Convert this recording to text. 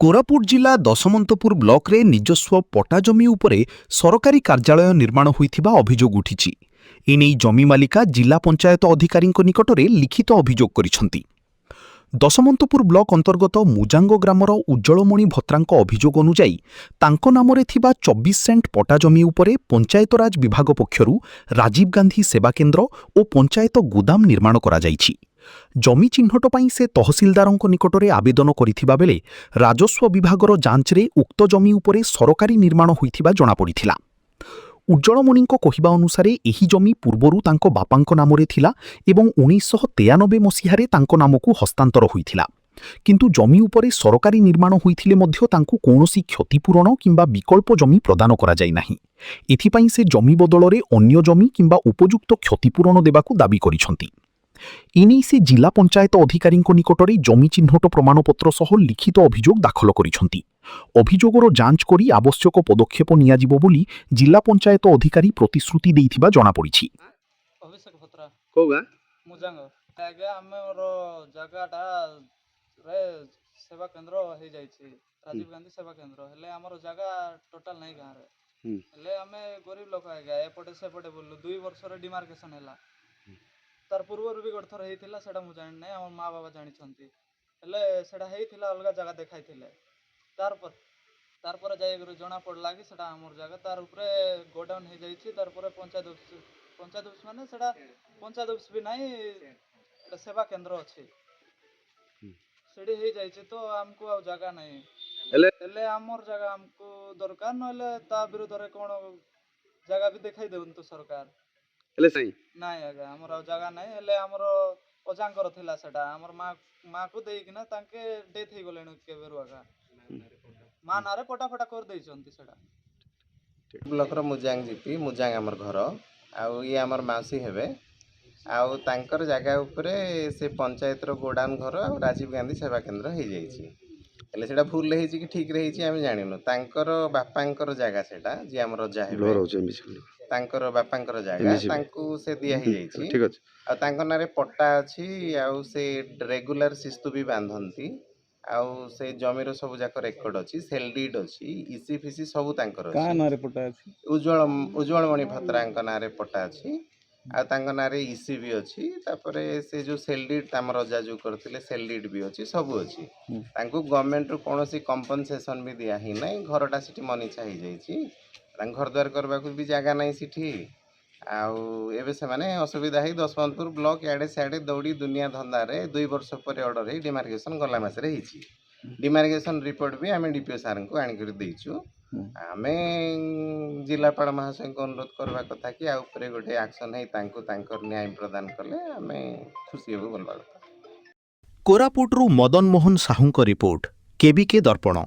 कोरापुट जिला दशमंतपुर ब्लॉक रे निजस्व पट्टा जमी उपरे सरकारी कार्यालय निर्माण होइथिबा अभियोग उठिछि। एनै जमी मालिका जिला पंचायत अधिकारी निकटरे लिखित अभियोग करिसंती। दशमंतपुर ब्लॉक अंतर्गत मुजांग ग्रामर उज्जवलमणि भत्रांक अभियोग अनुसायी तांको नामरे थिबा 24 सेंट पट्टा जमी उपरे पंचायतराज विभाग पक्षरु राजीव गांधी सेवा केन्द्र और पंचायत गोदाम निर्माण करा जाइछि। जमी चिह्नट पाई से तहसिलदारंक निकटरे आवेदन करिथिबा बेले राजस्व विभागर जांचरे उक्त जमी उपरे सरकारी निर्माण होइथिबा जणा पड़िथिला। उज्जवलमणिଙ୍କ कहिबा अनुसारे एही जमी पूर्वरु तांको बापांक नामरे थिला एवं 1993 मसीहारे तांको नामकु हस्तांतर होइथिला। किंतु जमी उपरे सरकारी निर्माण होइथिले मध्य तांको कोनोसी क्षतिपूरण किंबा विकल्प जमी प्रदान करा जाय नाही। एथिपाई से जमी बदलरे अन्य जमी किंबा उपयुक्त क्षतिपूरण देबाकु दाबी करिसंती। इनै से जिला पंचायत अधिकारी निकटरे जमी चिह्नट प्रमाणपत्र सह लिखित अभियोग दाखल करिसंती। अभियोगर जांच करी आवश्यक पदक्षेप नियाजिबो बोली जिला पंचायत अधिकारी प्रतिश्रुति देइथिबा जणा पड़िछि। अभिषेक भत्रा कोगा मुजांग आगे हमर जगहटा रे सेवा केंद्र हे जाइछि राजीव गांधी सेवा केंद्र हेले हमर जगह टोटल नहीं गां रे हेले हमें गरीब लोक आगे एपटे सेपटे बोलु 2 वर्ष रे डिमार्केशन हैला तार पूर्व भी गोटे थर होता सेटा मुझे जानी ना आम माँ बाबा जानी हेले सेटा होता अलग जगह देखाई तार जाइए जना पड़ा कि सेटा आमर जगह तार उपरे गोडाउन हो जाइए तार पंचायत ऑफिस माने सेटा पंचायत ऑफिस भी नहीं सेवा केंद्र अच्छे सेठी हो जाइए तो आमको आ जगह नहीं हेले आमर जगह आमको दरकार ना ता विरुद्ध रे कौन जगह भी देखाई देउन तो सरकार नाई आगे हमर जगह नाई हेले हमर अजांकर थिला सेटा हमर माँ को देइकिना तांके डेथ हे गलेन केबेरु आगा माँ नारे पटा कर देइचंती सेटा ब्लॉक रो मुजांग जीपी मुजांग हमर घर आउ ये हमर मासी हेबे आउ तांकर जगह उपरे से पंचायत रो गोडाउन घर आ राजीव गांधी सेवा केंद्र हे जाइछि हेले सेटा भूल हेछि कि ठीक रहिछि हम जानिनु तांकर बापांकर जगह सेटा जे हमर रजा हेबे तांकर बापांकर जगह तांको से दिया ही जाइछि ठीक अछि आ तांकर नारे पट्टा अछि आउ से रेगुलर शिस्तु भी बांधंती आउ से जमीर सब जाक रेकर्ड अछि सेल डीड अछि ईसी फीसी सब तांकर अछि का नारे पट्टा अछि उज्जवलमणि भत्रांक नारे पट्टा अछि आ तांक नारे ईसी भी अछि तापरे से जो सेल डीड तामर रजा जो करथिले सेल डीड भी अछि सब अछि तांको गवर्नमेंट रो कोनोसी कंपनसेशन भी दिया ही नै घरटा सिटी मनी चाहि जाइछि घर द्वार करबा भी जगह नहीं सिठी आउ एबे से माने असुविधा है दशमंतपुर ब्लॉक याडे साडे दौड़ी दुनिया धंदा रे 2 वर्ष पर ऑर्डर है डिमार्केशन गला मास रे हिची डिमार्केशन रिपोर्ट भी आमे डीपीओ सार को आनी कर देइछु आमे जिलापाल महाशय को अनुरोध करबा कथा कि आ ऊपर गोटे एक्शन है तांको तांकर न्याय प्रदान करले आमे खुशी हेबो बोलबा कथा। कोरापुट रु मदन मोहन साहू रिपोर्ट केबीके दर्पण।